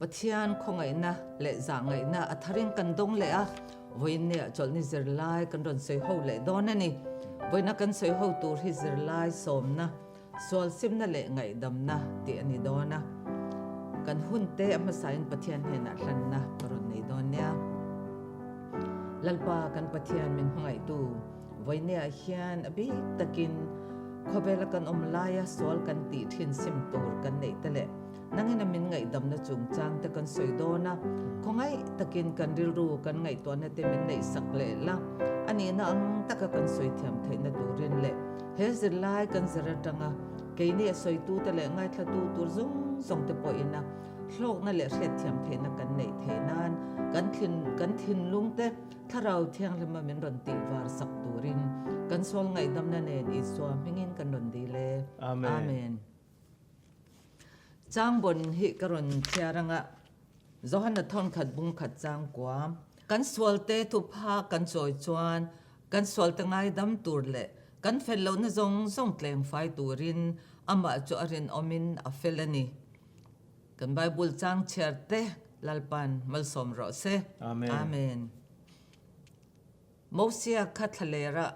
ปะเทียนคงไงนะและจางไงนะอัทริงกันดงเลยอะวันนี้จอลนิเซอร์ไลกันรอนเซโฮเลยดอนนี่วันนักกันเซโฮตูร์ฮิเซอร์ไลสมนะส่วนซิมนั่นแหละไงดำนะตีอันนี้ดอนนะกันหุ่นเตะมาใส่ปะเทียนเห็นอะไรนะปรนในดอนเนี่ยลัลปากันปะเทียนมันไงตูวันนี้เฮียนอบิตะกินขบเวลกันลายสวลกันตีทินซิมตูร์กันในแต่ละนั่งให้มินไงดำนะจุงจางแต่กันสวยโดนะคงไงตะกินกันริรูกันไงตัวนั้นแต่มินในสักเละละอันนี้นะอังตะกันสวยเทียมเทนดูเรนเละเฮซิลไลกันจะระดังอ่ะเกยนี่สวยตูแต่ละไงทะตูตัวซุ่งส่งแต่ปอยนะโลกนั่นแหละเทียมเทนกันในเทนันกันทินลุงแต่ถ้าเราเที่ยงเลยมาเป็นดนตรีวาร์สักตูรินกันสวลไงดำนั่นเองอิสวามิงินกันดนดีเลยอาเมนจางบนฮิกรนเทียรังะโซฮันทอนขัดบุงขัดจางกว่ากันสวลเตทุพากันจอยจวนกันสวลตั้งไงดำตูร์เละกันเฟลโลนซงเตลงไฟตูรินอามาจอรินอมินอเฟลนีกันไบเบิลจางเชียร์เตลัลปันมัลสมรอเซอาเมนโมเสียคัทเลระ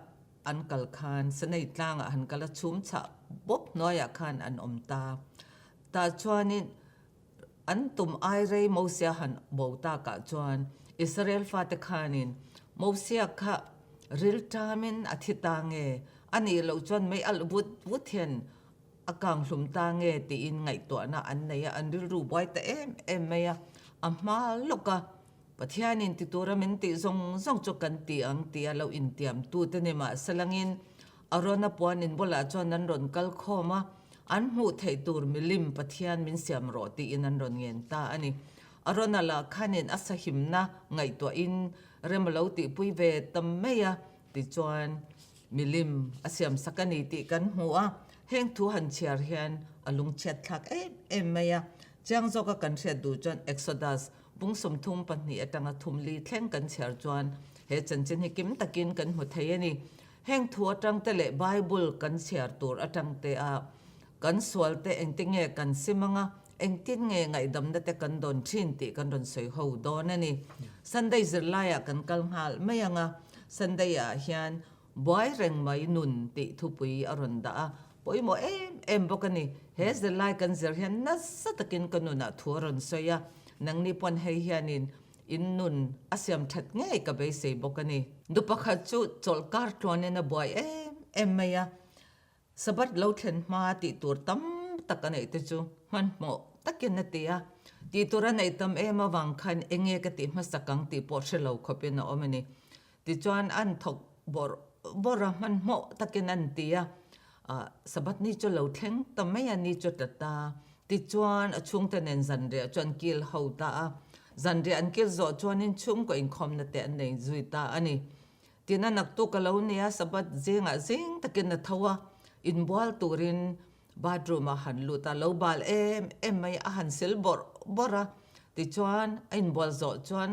อันกัลคานสนัยตางอันกัลชุมฉะบบน้อยคานอันอมตาตาจวนนี้อันตุมไอเรย์มูเซียหันบูตากะจวนอิสราเอลฟาตคานินมูเซียค่ะริลตามินอธิตางเงอันนี้เราจวนไม่อัลวุฒเห็นอากังหลุมตางเงตีอินไงตัวน่ะอันไหนอันริลรูบอยแต่เอ็มไม่อะอามาลูกะปะเทียนินติตัวเรามินติส่งจกันตีอังตีเราอินเตียมตูเตนิมาสลังอินอารอนปวนินบลาจวนนั้นรอนกัลโคมาอันหูไทยตูร์มิลิมปะเทียนมินเสียมโรตีอินันรอนเงินตาอันนี้อารอนนัลขันินอัศหิมนะไงตัวอินเรมเลาติปุยเวตัมเมียติจวนมิลิมอาเซียมสักนิติกันหัวเฮงทูหันเชียร์เฮียนอลุงเช็ดทักเมียจางโซกกันเชียดูจวนเอ็กโซดัสบุงสมทุมปันนี่ตังทุมลีแท่งกันเชียร์จวนเฮจันจินฮิกิมตะกินกันหัวไทยนี่เฮงทัวจังเตเลไบเบิลกันเชียร์ตัวจังเตอากันสวลเตเองติงเงกันซิมังเองติงเงไงดำเตกันโดนชินติกันโดนสวยหูโดนนี่สันได้จะไล่กันกัลหาลไม่ยังสันได้เฮียนบอยเร่งไม่นุนติทุปุยอรุณดาปอยโมบอกกันนี่เฮจะไล่กันจะเฮียนนัสตะกินกันนุนทัวรนสวยนังนี่ปนให้เฮียนินอินนุนอาเซียมทัดเงกับไปเสบอกกันนี่ดูปะขัดจุดจอลการ์ตัวนี่นะบอยไม่สบัดเราเห็นมาติตัวตั้มตะกันไอติจูมันโมตะกินนาทีติตัวนั้นไอตั้มมาวังคันเองกติมาสักกังติปอร์เชลาวขบินเอามันนี่ติจวนอันทกบอร์มันโมตะกินนันทีสบัดนี้จะเราเห็นตั้มไม่ยันนี้จะตัดตาติจวนช่วงแต่เน้นจันเดียจวนกิลเขาตาจันเดียอันกิลจอจวนนินช่วงก็อินคอมนาเตอันไหนจุยตาอันนี้ทีนั้นนักตุกเราเนี่ยสบัดเจงตะกินนาทัวอินบอลตูรินบาดรูมาหันลูตาเลวบาลไม่หันเซลบอระติจวนอินบอลจวน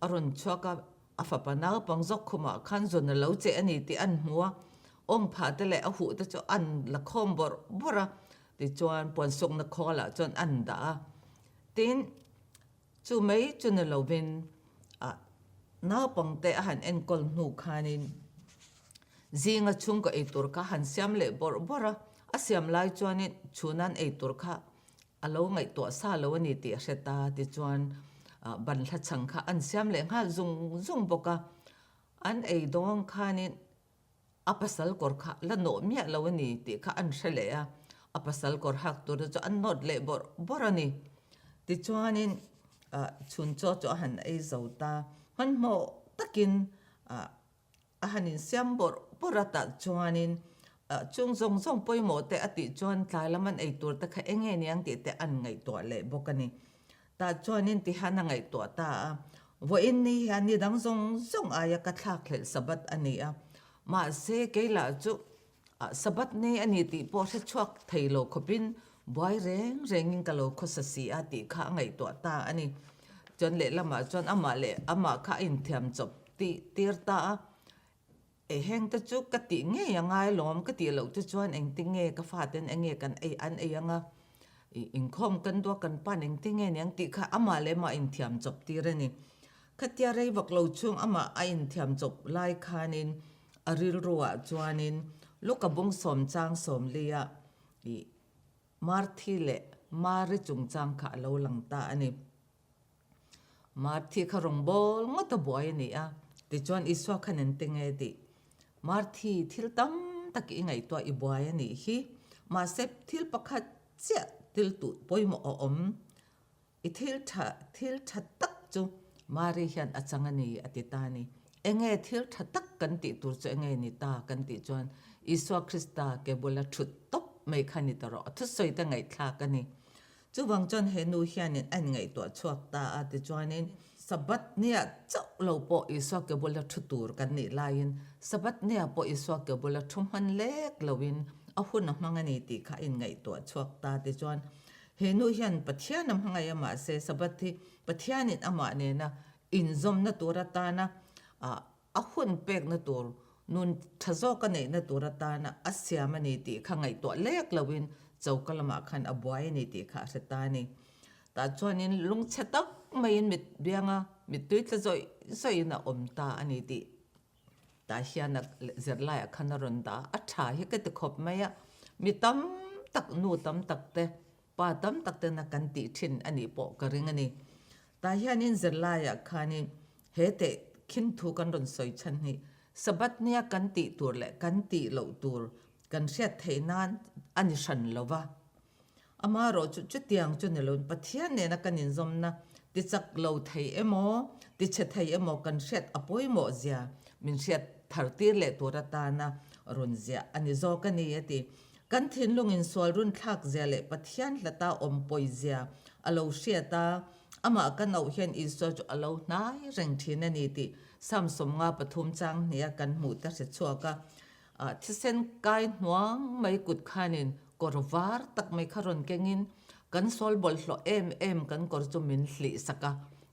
อรุณชัวกับอาฟปนาปังจกขุมาขันจนเลวเจอันนี้ติอันหัวองผาเตเลอหูติจวนอันละคมบอระติจวนปวนส่งนักขอละจวนอันดาตินจูไม่จนเลวเป็นน้าปังเตหันเอ็นกอลนูขานินจิงชุ่งก็ไอตุรกะหันเสียมเล่บอระอาเสียมไล่จวนนี่ชูนันไอตุรกะอารมณ์ไงตัวซาโลวันนี้ติเสตาติจวนบรรทัดสังค่ะอันเสียมเล่งาซุงบกะอันไอดวงขานี่อัปสัลกอร์ค่ะละโนมีอะไรวันนี้ติค่ะอันเฉลี่ยอัปสัลกอร์หักตัวจะอันนอดเล่บอระนี่ติจวนนี่ชุนจ่อหันไอเจ้าตามันโมตะกินหันินเสียมบอระตัดจวนนินจงส่งปอยโมแต่อติจวนตายแล้วมันไอตัวตะแคงเงี้ยติแต่อันไงตัวเละบอกกันนี่ตาจวนนินติหันไงตัวตาว่าอินนี่ฮันนี่ดังส่งอายกระทักเลยสบัดอันนี้มาเสกละจุสบัดนี่อันนี้ติพอเสชวกไทยโลกบินบอยเร่งกันโลกสสีอติข้าไงตัวตาอันนี้จนเละละมาจนอามาเละอามาข้าอินเทียมจบตีร์ตาเฮงตะจุกกติเงยังไงล้อมกติเหล่าจะชวนเองติเงก็ฟาดเต็นเองกันอันยัง อิงคอมกันตัวกันป้านิงติงเงี้ยติค่ะอามาเลมาอินเทียมจบตีเรนี่ขัดยาเรวักเราช่วงอามาอินเทียมจบไล่คานินอริลรัวจวานินลูกกบุงสมจางสมเลียมาร์ทีเล่มาริจุงจางค่ะเราหลังตาอันนี้มาร์ทีขรงบอลงดตบอยนี่ติจวนอิสวาคันนติงเงดิมาร์ทีทิลตั้มตะกี้ไงตัวอีบอยนี่ฮีมาเซฟทิลประคัดเจ้าทิลตุปอยหมอมอีทิลทัดตักจูมาริฮันอาจังนี่อติตานี่เองทิลทัดตักกันติตัวจูเองนี่ตากันติจวนอิสวาคริสตาเกบุลาชุดตบไม่คันนี่ตลอดทุกส่วนตั้งไงทากันนี่จูวังจนเห็นนูเฮียนี่อันไงตัวชวกตาอติจวนนี่สบัดเนี่ยเจ้าเราปออิสวาเกบุลาชุดตูร์กันนี่ลายินสบัดเนี่ยปออิสวาเกบุลาทุ่มหันเล็กเราวินเอาหุ่นน้ำมังนี่ติค่ะอินไงตัวชวกตาติจวนเห็นนูเฮียนปัทยาน้ำมังไงมาเสสบัดที่ปัทยานี่อามาเนี่ยนะอินซอมนะตัวรัตานะเอาหุ่นเป็กนะตัวนุนทะโซกันเนี่ยนะตัวรัตานะอาเซียมันนี่ติค่ะไงตัวเล็กเราวินเจ้ากลมาคันอบวยนี่ติค่ะสตานี่แต่จวนนี้ลุงเชตักไม่ยินมิดเบียงมิดตุ้ยจะซอยนะอมตาอันนี้ติตาเฮียนักเจรไลคันรอนตาอัฐาเฮกตะขบไม่มีตั้มตักนูตั้มตักเตป้าตั้มตักเตนักกันติชินอันนี้ปอกระริงอันนี้ตาเฮียนินเจรไลคันนี้เฮเตคินทูกันรอนซอยชันนี่สบัดเนี่ยกันติตัวเละกันติเหล่าตัวกันเสียเทนานอันนี้ฉันละวะอามาโรจุดเตียงจุดเนี่ยลนปัทยาเนี่ยนักกันยินซอมนะติจักเหล่าไทยโมติเชไทยโมกันเสียอปอยโมเสียมินเสียทาร์ตีเละตัวรัตานะรุนเสียอันนี้โจกันนี่ติกันทิ้งลงอินสวลรุนทักเสียเละปัทยานละตาอมปอยเสียอโลเสียตาอามากันเอาเห็นอิสวจุอโลนายเร่งทีนั่นนี่ติซ้ำสมงาปฐุมจังเนี่ยกันหมู่ตัดเสียชัวกะที่เส้นกายหวงไม่กุดขานินกอร์วาร์ตักไม่ขรอนเกงินกันโซลบอลโลกันกอร์จุมินหลีสัก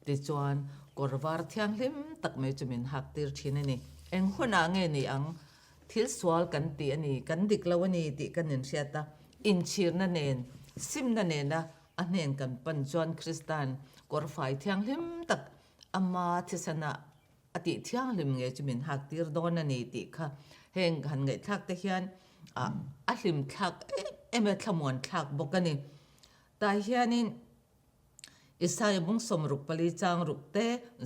ติจวนกอร์วาร์ที่อังลิมตักไม่จุมินหักตีร์ทีนี่เองหัวหน้าเงี้ยนี่อังทิลสวลกันตีอันนี้กันดิกลาวนี่ตีกันนินเชียตาอินชีร์นั่นเองซิมนั่นเองนะอันเองกันปัญจวนคริสตันกอร์ไฟที่อังลิมตักอามาทิศนะอติที่อังลิมเงี้ยจุมินหักตีร์โดนนั่นนี่ตีค่ะเฮงหันเงยทักแต่เฮียนอัลิมทักเอเมทมวนทักบอกกันนี่แต่เฮียนี่อิสายบุงสมรุปปลีจางรุปเต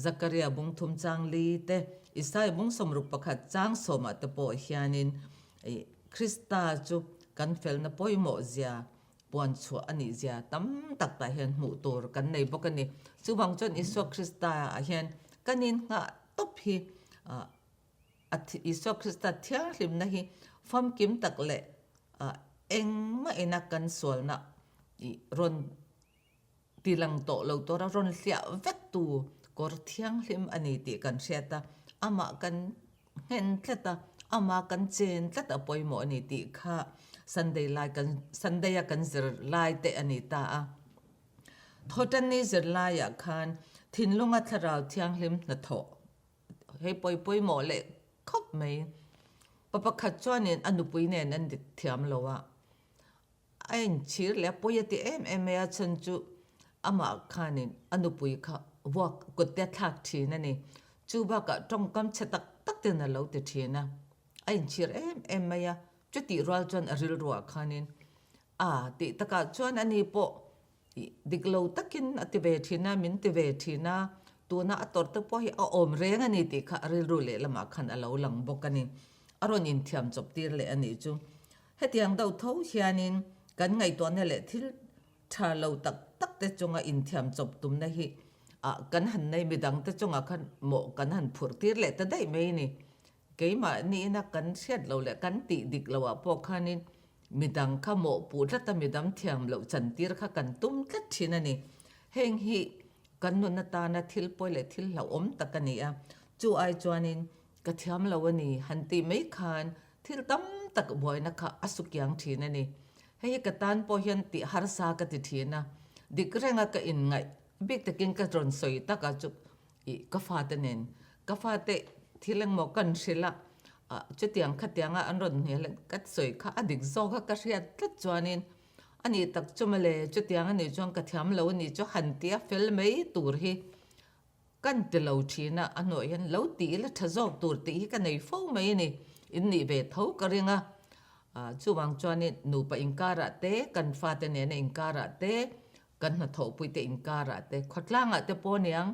ซักริยาบุงทุมจางลีเตอิสายบุงสมรุปประคัดจางสมะตะโปเฮียนินคริสตาจูกันเฟลนปอยโมเซียปวนชัวอันนี้เซียตั้มตักแต่เฮียนหมู่ตัวกันในบอกกันนี่จูบังจนอิสวาคริสตาเฮียนกันนินงะตบฮีอิสวาคริสตาเทียงลิมนะฮีฟอมกิมตักเละเองไม่นักกันสวนนะรอนตีลังโตเราตัวเรารอนเสียเวตูกอร์เทียงลิมอันนี้ตีกันเสียตาอามากันเห็นเตาอามากันเจนเตาปอยโมอันนี้ตีค่ะสันเดย์ไลกันสันเดย์กันเจอไลเตอันนี้ตาทอดันนี้เจอไลอยากคันทินลงอัทราวเทียงลิมนัทโตให้ปอยโมเล็กคบไหมปะปะขัดจวนเนี่ยอนุปุยเนี่ยนั่นดิเทียมเราว่าไอ้ชีร์แล้วปอยติเอ็มฉันจูอามาคันินอนุปุยค่ะว่ากุดเตะทักทีนั่นนี่จูบักตรงกำเชตักเตือนเราติทีนะไอ้ชีร์เอ็มจุดที่รัวจวนริลรัวคันินติตะกะจวนอันนี้ปอดิกเราตักินติเวทีนะมินติเวทีนะตัวน่ะตอร์ตปอให้อมเรงอันนี้ติค่ะริลรัวเลยละมาคันเราหลังบอกกันนี่อารมณ์อินเทียมจบตีเลยอันนี้จูเฮตียงดาวเท้าเฮียนินกันไงตัวนี่แหละที่ชาเราตักแต่จงอินเทียมจบตุ่มนะฮีกันหันในมิดังแต่จงกันโมกันหันผูตีเลยแต่ได้ไหมนี่เกี่ยมานี่นักกันเช็ดเราแหละกันติดิกเราว่าพวกข้านี่มิดังข้าโมปูรัตมิดัมเทียมเราจันตีร์ข้ากันตุ้มกัดชินันนี่เฮงฮีกันนุนตานะทิลปอยเลยทิลเราตะกันนี่จูไอจวนินกระเทียมเราวันนี้หันตีไม่คานที่ตั้มตักบ่อยนะคะอสุกยังทีนั่นนี่ให้กระตันพอเห็นติฮาร์ซากติทีนะดิกเรงก็อินไงบิ๊กตะกินกระโดนสวยตะกะจุกฟ้าเตนินกฟ้าเตที่เล่งหมอกันสิละจุดยังขัดยังอันรอนเนี่ยเล่งกัดสวยค่ะอดิกโซค่ะกระเทียมกัดจวนิน อันนี้ตักจุมาเลยจุดยังอันนี้จงกระเทียมเราอันนี้จะหันเตียฟิลไม่ตูร์ฮีกันเตลาทีนะอันนู้นเราตีละทศตูร์ตีกันในฟูไม่นี่อินนี่เบทเขากระเริงจู่บางจวนนี่หนูไปอิงการะเตกันฟาเตเนอิงการะเตกันหัดทปุยเตอิงการะเตขดล่างเตปอนยัง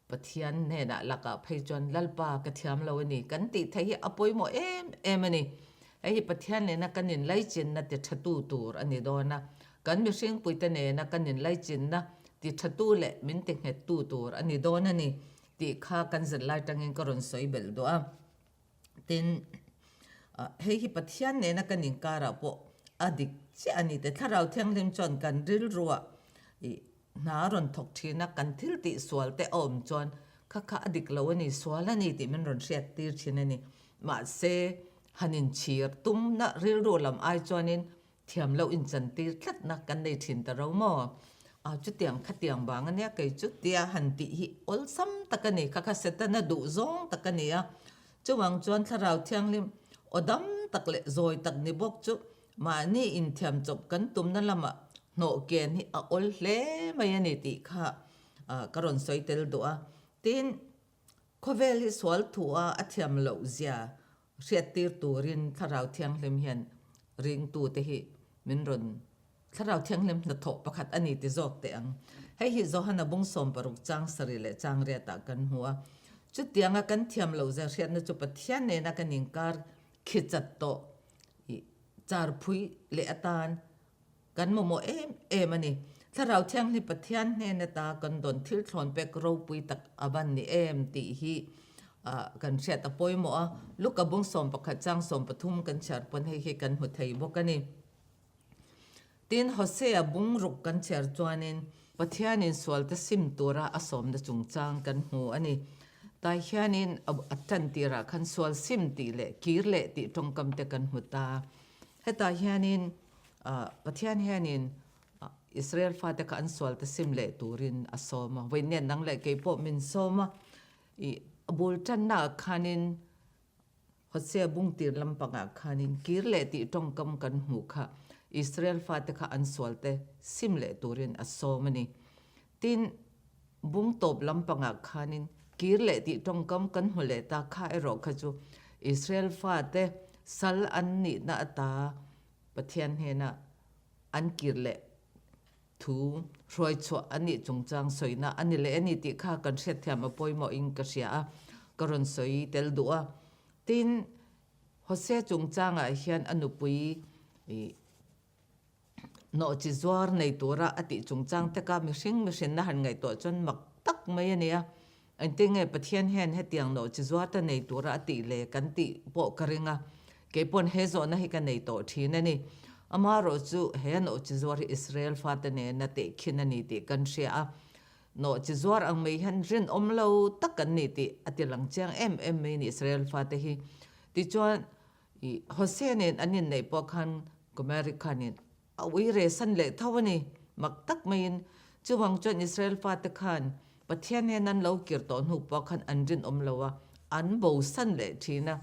ปะเทียนเนี่ยนะลักไปจวนลัลปากระเทียมเราอันนี้กันติไทยอปอยโมเอ็มนี่ไอ้ปะเทียนเนี่ยนะกันนินไลจินนะเตชัตูตูร์อันนี้โดนนะกันมีสิ่งปุยเตเนนะกันนินไลจินนะติชัตูเละมินเตงเฮตูตูร์อันนี้โดนนะนี่ติข้ากันจะไล่ตั้งอินกรอนสวยเบลด้วยตินเฮ้ยปะเทียนเนี่ยนะกันนินการะโปอดิกเช่อันนี้แต่ถ้าเราเที่ยงเล่มจนกันริลรัวนารอนทกทีนะกันทิลติสวลแต่อมจนข้าอดิกเราวันนี้สวลนี่ติมันรอนเสียตีร์ทีนั่นนี่มาเซฮันินชีร์ตุ้มนะริลรัวลำไอจวนินเทียมเราอินจันตีร์ทัดนักกันในถิ่นแต่เราหม้อจุดเตียงขัดเตียงบางอันเนี้ยเกิดจุดเตียหันติฮิอลซัมตะกันนี่ข้าเสตนะดูซงตะกันนี่จุวังจวนถ้าเราเที่ยงลิมอดมตักเละซอยตักนิบกจุมานี่อินเทียมจบกันตุ้มนั่นละมาโนเกนฮิอลเล่ไม่ยันติค่ะกระรอนสวยเตลตัวตินโคเวลิสวลทัวอัฐยมเหลาเซียเสียตีร์ตูรินถ้าเราเที่ยงลิมเห็นริงตูเตหิมินรอนถ้าเราเที่ยงลิมนัทประคัดอันนี้ติจอกเตียงให้ฮิโซฮันบุงสมปรุกจางสริเลจางเรียตากันหัวจุดเตียงกันเทียมเหลาเซียเสียนจุดปะเทียนเนนักันยิงการคิดจัดโตจาร์พุยเลอตานกันโมเอมันนี่ถ้าเราเที่ยงลิปะเทียนเนนตากันโดนทิลทอนเปกรูปุยตักอบันนี่ตีฮีกันเสียตะปอยโมลูกกับบุงสมประคัดจางสมปทุมกันเชิดปนให้กันหัวไทยบอกกันนี่ตินฮอเซียบุงรุกกันเชิดจวนินปะเทียนินสวลตะซิมตัวระอสมตะจุงจางกันหัวอันนี้ตายเฮียนินอัตันตีระคันสวลซิมตีเละกีร์เละตีตรงกำเตกันหัวตาให้ตายเฮียนินปะเทียนเฮียนินอิสราเอลฟาตะกันสวลตะซิมเละตูรินอสมเวนเนนังเละเกยปมินสมบูลจันนาคานินฮอเซียบุงตีลำปังอาคานินกีร์เละตีตรงกำกันหูค่ะอิสราเอลฟาตะกันสวลตะซิมเละตูรินอสมนี่ตินบุงตบลำปังอาคานินกีร์เละตีตรงกำกันหูเละตาข้าเอรอขจูอิสราเอลฟาตะสัลอันนี้นาตาปะเทียนเฮนะอันกีร์เละทูรอยชัวอันนี้จงจางสวยนะอันนี้เลยอันนี้ติข้ากันเสียเทียมปอยหมออิงกษยากรณสวยเตลดัวตินฮอเซียจงจางเฮียนอนุปุยโนจิจวาร์ในตัวระอติจงจางแต่ก็มีสิ่งนะหันไงตัวจนมักตักไม่เนี่ยอันที่ไงปะเทียนเฮนให้เตียงโนจิจวาร์แต่ในตัวระอติเลยกันติโปกระเริงเก็บปนเฮโซนะให้กันในตัวทีนั่นนี่อามาโรจูเฮนโนจิจวาร์อิสราเอลฟาตเนนัตขินนี่ติกันเชียโนจิจวาร์อังไม่หันรินเลาตักกันนี่ติอติหลังเจียงไม่อิสราเอลฟาตฮีติจวนฮอเซเนนอันนี้ในปอคันอเมริกันนี่เอาไว้เรสันเละเท่านี้มักตักไม่จูวังจวนอิสราเอลฟาตคันปะเทียนเนนั้นเราเกิดตอนหุบปอคันอันรินเลาวอันบูสันเละทีนะ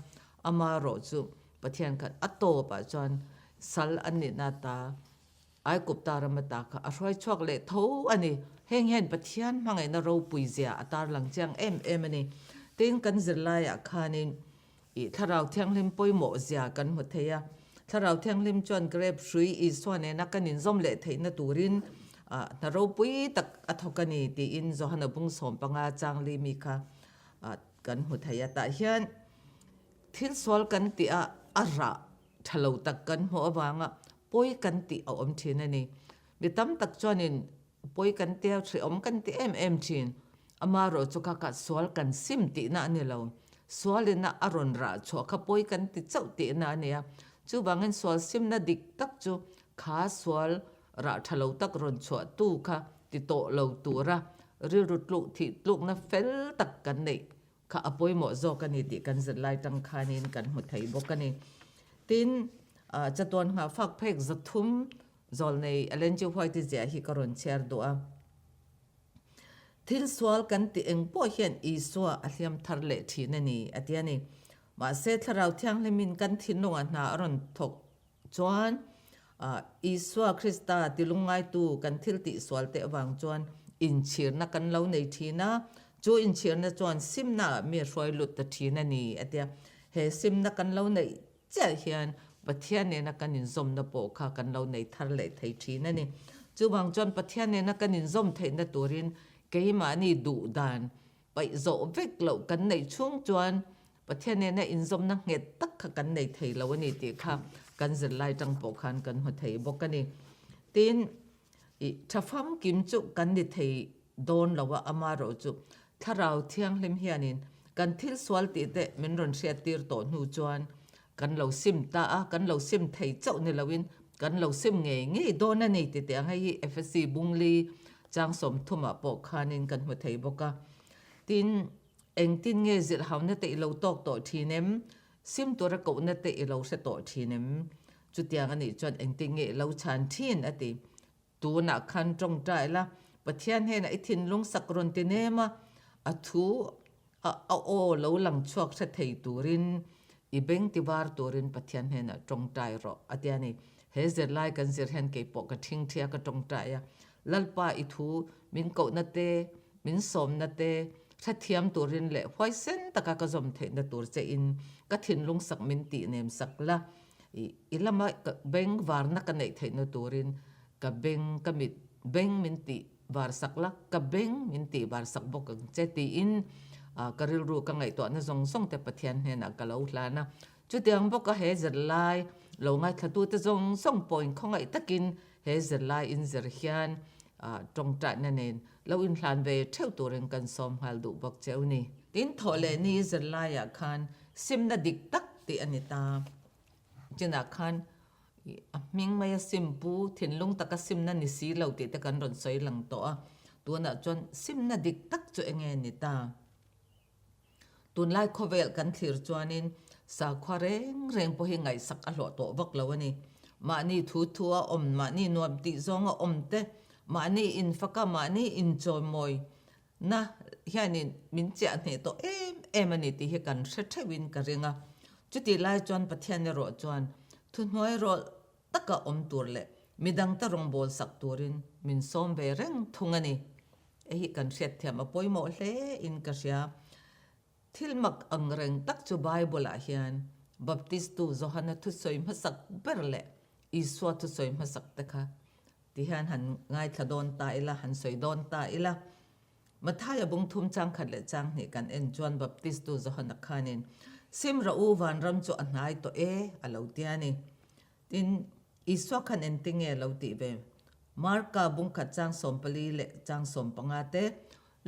อามาโรจูปะเทียนกันอัตโตปะจวนสัลอันนี้นาตาไอ้กุบตารมตาค่ะอร่อยชอกเละเท่าอันนี้เฮงเห็นปะเทียนมังไงนะเราปุยเสียอัตราหลังเจียงมันนี่ติงกันจะไล่อาคานินถ้าเราเที่ยงลิมปุยหมอเสียกันหมดเทียถ้าเราเที่ยงลิมจวนเกรบซุยอีส่วนเนี่ยนักกันนินส้มเละเทนตูรินถ้าเราปุยตักอัฐกันนี่ตีอินโซฮันบุงสมปังอาจางลิมิค่ะกันหมดเทียแต่เฮียนทิลสวลกันตีอาระทะเลาตักกันหัวบางปุยกันตีเอาอมทีนั่นนี่มีตั้มตักจวนนินปุยกันเตียวทรีอมกันตีทีนอามาโรจุกะกัดสวลกันซิมตีน่ะนี่เราสวลน่ะอารอนราชัวขปุยกันตีเจ้าตีน่ะเนี่ยจูบางเงินสวลซิมน่ะดิกตักจูขาสวลราทะเลาตักรอนชัวตู้ค่ะติโตเราตัวระริรุดลุที่ลุกน่ะเฟลตักกันนี่ข้าปุยหมอโจกันนี่ติกันจะไล่ตั้งคานินกันหัวไทยบอกกันนี่ตินจะตัวหาฟักเพกจะทุ่มจอลในอเลนจิวไว้ที่เสียฮิกรอนเชียร์ตัวทิลสวลกันติเองพอเห็นอีสัวอาเลียมทาร์เลทีนั่นนี่อันนี้มาเสร็จเราเที่ยงเลมินกันทินนวลนาอรอนทกจวน อีสวาคริสตาติลุงไงตูกันทิลติสวลเตวางจวนอินชีร์นักกันเล่าในทีนะจูอินชีร์นะจวนซิมนะมีรอยหลุดตะทีนั่นนี่เดียเฮซิมนักกันเล่าในเจ้าเฮียนประเทศเนี่ยนักกันนินซมนะโปค่ะกันเล่าในทะเลไทยทีนั่นนี่จูบางจวนประเทศเนี่ยนักกันนินซมไทยนะตัวรินเกี่ยมานี่ดุดันไปโจเวกเหล่ากันในช่วงจวนประเทศเนี่ยนะอินซมนักเงตตักกันในไทยแล้ววันนี้ตีค่ะกันจะไล่จังปกคันกันหัวไทยบอกกันนี่ตีนถ้าฟังกิมจุกันในไทยโดนเราว่าอามาโรจุถ้าเราเที่ยงลิมเฮียนินกันทิลสวลติเตมันรอนเชียตีร์โตนูจวนกันเราซิมตากันเราซิมไทยเจ้าเนี่ยเราวินกันเราซิมเงี้ยโดนนั่นนี่ติเตียงให้ FSC บุงลีจางสมทุมาปกคันินกันหัวไทยบอกกันตีนเองตีนเงี้ยจิตเขาเนี่ยติเราตอกต่อทีเนมซิมตัวระกุนั่นติเราเสต่อทีนึงจุดอย่างอันนี้จนเองติงเงเราชันทีนอติตัวนักขันจงใจละประเทศเห็นไอ้ทินลงสักรนติเนมาทูโอเราหลังชวกเสถียตัวรินอีเบงติวาร์ตัวรินประเทศเห็นจงใจรออันนี้เฮเซอร์ไลกันเสียเห็นเก็บปกทิ้งเทียก็จงใจลัลปาอีทูมินเกานั่นเตมินสมนั่นเตถ้าเทียมตัวรินเละห้อยเส้นตะกากระจมเทนตัวเจอินก็ทิ้งลงสักมินตีเนมสักละอีละมาเบงวาร์นักกันในเทนตัวรินกับเบงกับมิดเบงมินตีวาร์สักละกับเบงมินตีวาร์สักบกเจตีอินกริลรูกันไงตัวนั้นส่งแต่ประเทศเห็นกะเลาลานะจุดยังบอกก็เฮเซอร์ไลเราไงขัดตัวจะส่งปอยของไงตะกินเฮเซอร์ไลอินเซอร์เฮียนตรงจัดนั่นเองเราอินพลานเวเท่าตัวเรื่องกันซ้อมฮัลดูบอกเจ้านี่ดินทอเลนี่จะไล่คันซิมนาดิกตักตีอันนี้ตาจินาคันมิงไม่ซิมปูถิ่นลุงตะกซิมนั่นนี่สีเราตีตะกันรอนใส่หลังตัวน่ะจนซิมนาดิกตักจะเองนี่ตาตุนไล่ขเวลกันถือจวนินสาควาเร่งพอหิงไงสักอหลอตัววักแล้วนี่มานี่ทัวอมมานี่นวมติซองอมเตมานี่อินฟักมานี่อินจอยมอยนะเฮียนี่มินเจอันนี้ตัวมันนี่ที่เฮกันเสร็จวินกันเรื่องจุดที่ไล่จวนประเทศเนี่ยรอจวนทุนหอยรอตะกะอมตัวเละมีดังตะรงบอลสักตัวรินมินซ้อมเบรังทุงอันนี้เฮกันเสร็จเทียมปอยหมดเลยอินกัสยาทิลมักอังเริงตักจูไบเบิลอาเฮียนบัพติสตูโจฮันทุสอยมาสักเบรเละอีสวาทุสอยมาสักตะค่ะที่หันง่ายขดอนตายละหันสวยดอนตายละมาท้ายบุงทุ่มจังขัดเลยจังนี่กันเอ็นจวนบัพติสตูจะหันนักขานินซิมระอูวันรำจวนนายตัวอลาวตียนี่ทินอิสวาขันเอ็นติงลาวตีเบมาร์กาบุงขัดจังสมปลีเละจังสมปังอาเต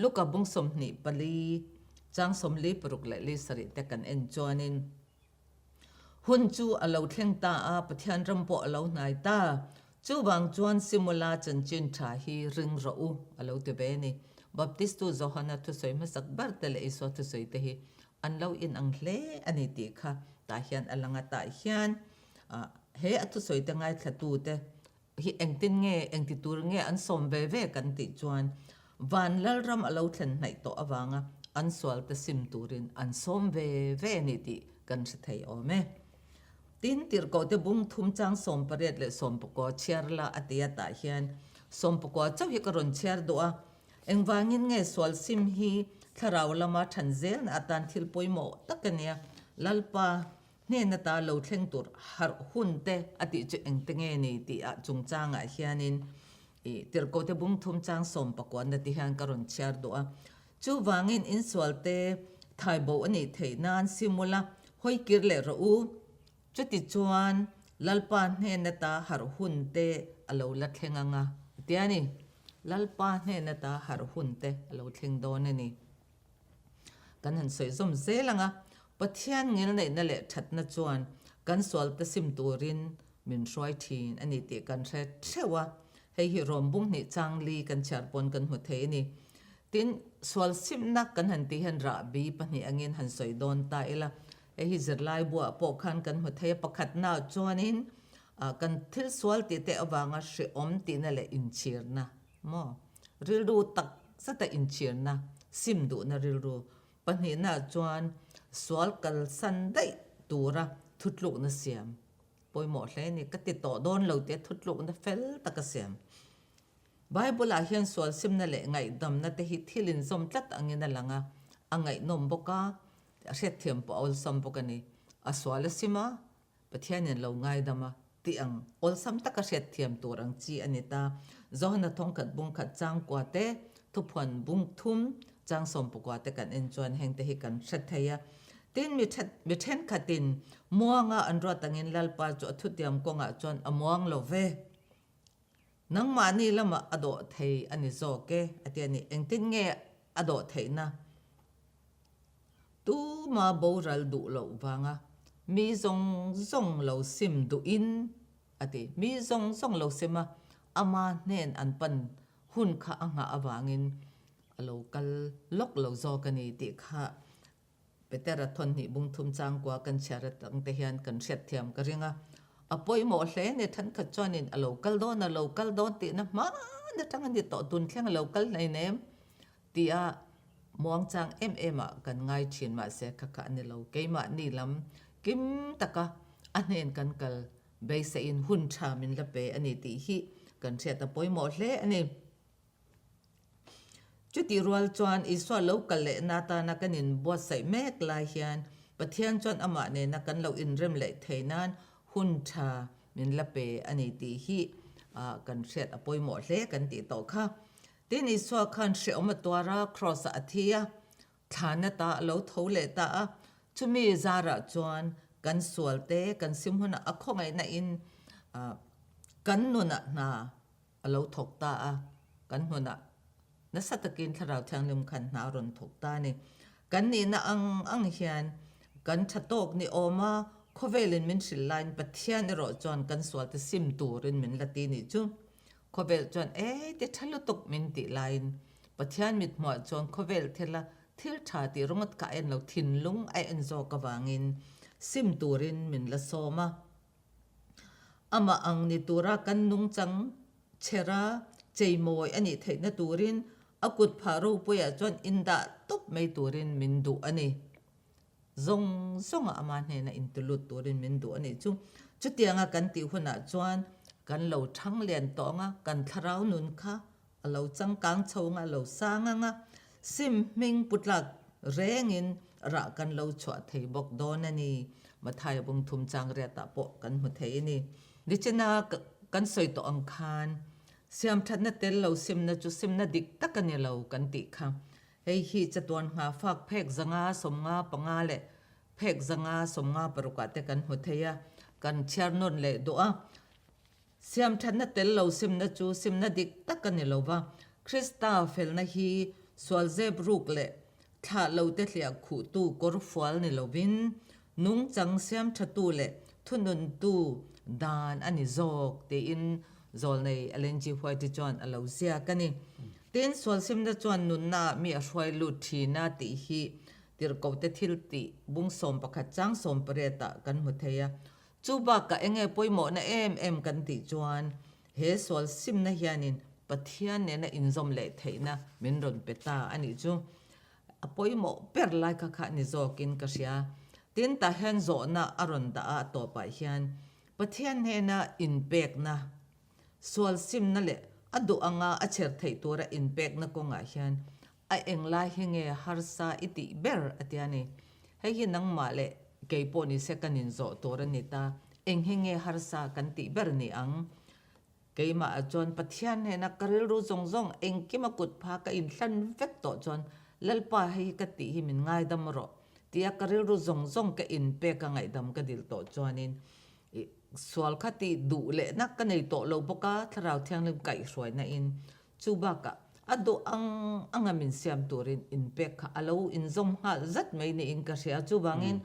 ลูกบุงสมนิปลีจังสมลีปรุกเละลิสริแต่กันเอ็นจวนินหุ่นจูอลาวเทงตาปะเทียนรำปออลาวนายตาจูบางจวนซิมูลาจันจินทาฮีริงระอูอลาวเตเบนี่บัพติสตูโจฮันทุสอยมาสักบัร์เตเลอิสวาทุสอยเตฮีอันลาวอินอังเลอันนี้ตีค่ะตาเฮียนอลังตาเฮียนเฮอทุสอยเตง่ายขตูเตฮีเอ็งตินเงเอ็งติตูเงอันสมเวเวกันติจวนวันลลรำอลาวเทนไหนโตอวางอันสวลเตซิมตูรินอันสมเวเวนี่ติกันสเทยอเมตินติรกอเตบุงทุมจังสมปเรตเลสมปกอเชียร์ละอติยตาเฮียนสมปกอเจ้าฮิกรอนเชียร์ดัวเอ็งวางินเงสวลซิมฮีทาราวละมาทันเซลอาตันทิลปอยโมตักเนียลัลปาเนนตาโลเทงตุรฮาร์ฮุนเตอติจุเอ็งเตงนี่ติอาจุงจางเฮียนินติรกอเตบุงทุมจังสมปกอนติฮันกรอนเชียร์ดัวจูวางินอินสวลเตไทยโบอันนี้เทนานซิมุลาหอยกิรเลรูจุดที่จวนลัลปานเฮนตาฮาร์ฮุนเตอลาวลัดเฮงงาเดียนี่ลัลปานเฮนตาฮาร์ฮุนเตอลาวเฮงโดนนี่กันหันสวยสมเซลังปัทยันเงินในนั่นแหละชัดนัจวนกันสวลตสิมตูรินมินช่วยทีนอันนี้ตีกันเช็ดเชื่อว่าให้ฮิรอมบุ้งนี่จังลีกันชาร์ปนกันหัวเทนี่ตินสวลซิมนักกันหันตีหันราบีปนี่อังเงินหันสวยโดนตายละฮิจร์ไลบัวปกขันกันหัวเทยประคัดน่าจวนินกันทิลสวลติเตอวางเสียอมตินั่นแหละอินเชียร์นะมอริลรูตักสัตอินเชียร์นะซิมดูนะริลรูปนี่น่าจวนสวลกัลสันได้ตัวระทุดลูกนะเสียม ปอยหมอเล่นี่ก็ติดต่อโดนเราเตะทุดลุกนะเฟลตะกะเสียมไบเบิลอาเฮียนสวลซิมนั่นแหละไงดำนะแต่ฮิตที่ลินซอมตัดอังเงินนั่นละงะอังไงนมบกะเสียเทียมปออลซัมบกะนี่อสวาลซิมาปะเทียนเราไงดำตีอังอลซัมตะกะเสียเทียมตัวรังจีอันนี้ตาจอหนทองขัดบุงขัดจางกว่าเตทุพวันบุงทุ่มจางสมปกว่าเตกันเอ็นจวนแห่งเตหิกันชัดเทียตินมีเทนขัดินมัวงะอันรอตังอินลลปาจอทุเตียมกงะจวนอมัวงโลเวนังมานี่ละมาอโดเทอันนี้โซเกอเตียนี่เองตินเงอโดเทนะตูมาโบรัลดูโลวางะมีซงโลซิมดูอินอติมีซงโลซิมะอามาเนนอันปันหุ่นข้าอังหาอวางินโลกัลลกโลโซกันนี่ติข้าเปเตระทนนี่บุงทุมจางกว่ากันเชรตังเทียนกันเช็ดเทียมกริงะอปอยหมอเลเนี่ยท่านขจรนินโลกัลโดนตินะมาเนี่ยทั้งอันนี้ต่อตุนเที่ยงโลกัลในเนมตีอะมองจางอะกันง่ายชินมาเสกขะนี่โลเกยมานี่ลำกิมตะกะอันเห็นกันกัลเบยเซอินหุ่นชามินละเปอันนี้ตีฮีกันเช็ดอปอยหมอเลอันนี้จุดที่รัวจวนอิสวาโลกัลเลนาตานักันอินบวชใส่แมกลายเฮียนปะเทียนจวนอมาเนี่ยนักันเราอินเริ่มเลยเทนันหุ่นชามินละเปอันนี้ตีฮีกันเช็ดอปอยหมอเลกันตีโตค่ะทีนี้สวาคันเชื่อมาตัวราครอสอธิยาฐานตาเราทเลตาจุมีซาระจวนกันสวลเตกันซิมหุนะอคงไงนะอินกันนุนะนาเราถกตากันหุนะนัสตะกินทาราวทางนิมขันนารนถกตานี่กันนี่นะอังเฮียนกันชะโตกนี่ออมาโคเวลินมินสิลไลน์ปัทยานิโรจวนกันสวลเตซิมตูรินมินละตีนี่จุโคเวลจวนเดทัลตุกมินติไลน์ปัทยานมิดหมดจวนโคเวลเทละทิลชาติรงดกะเอ็นเราทินลุงไอเอ็นโซกวางินซิมตูรินมินละโซมาอามาอังนิตูรากันนุงจังเชราเจมอยอันนี้เทนตูรินอากุดพารูปุยจวนอินดาตุบไม่ตูรินมินดูอันนี้ซงอามาเนนะอินตุลุตูรินมินดูอันนี้จุดเตียงกันติหุนะจวนกันเราทั้งเรียนต่องกันทราวนุนค่ะเราจังกังชงเราสร้างซิมมิงปุตลักเร่งรักกันเราชวดเทบอกโดนนี่มาไทยบุงทุมจังเรียตาปกันหัวเทนี่ดิฉันกันสวยต่ออังคารเสียมทัดนัดเตลเราซิมนัดจุซิมนัดดิกตักกันเนี่ยเรากันติค่ะเฮ้ยฮีจะตัวหาฝากเพกจังสมงาปังอาเล่เพกจังสมงาปรุกัดกันหัวเทียกันเชียร์นนเล่ดูเสียมทันนัดเตลเราซิมนัดจูซิมนัดดิกตักกันเนี่ยเราว่าคริสตาเฟลนะฮีสวลเซบรุกเล่ถ้าเราเตลียขู่ตู้กอร์ฟัลเนี่ยเราวินนุ่งจังเสียมทัดตู้เล่ทุนนตู้ดานอันนี้โจกเตอินโจลในอเลนจีฮวยที่จวนเราเสียกันนี่เต้นสวลซิมนัดจวนนุนน่ามีช่วยลุทีน่าติฮีติรกาวเตทิลติบุงสมปะขัดจังสมเปรตะกันหัวเทียจูบักกะเองปอยหมอนะกันติจวนเฮสวลซิมนะเฮียนินปะเทียนเนี่ยนะอินซอมเลเทนะมินรอนเปตาอันนี้จูปอยหมอเปรไลค์ค่ะนี่โจกินกษยาตินตาเฮนโจนะอรอนตาต่อไปเฮียนปะเทียนเฮนะอินเปกนะสวลซิมนั่นแหละอดูอ่างอาเชิดไทยตัวระอินเปกนะกงอาเฮียนไอเอ็งไลเฮงฮาร์ซาอิติเบอร์อัตยานี่ให้หินังมาเลเกยปนิเซกันนินโซตัวระนิตาเอ็งเฮงฮาร์ซากันติเบอร์นี่อังเกยมาจวนปัทยานเฮนักกระรู้จงเอ็งกิมากุดพากอินสันเวกโตจวนลลปาให้กติหิมินง่ายดำรอที่กระรู้จงก็อินเปกง่ายดำก็ดิลโตจวนินสวลคติดูเละนักกันในโตโลบกะทราวเทียงลืมไก่สวยนะอินจูบักะอดูอังมินเสียมตัวรินอินเปกค่ะเราอินซอมฮาจัดไม่ในอินกระเสียจูบังอิน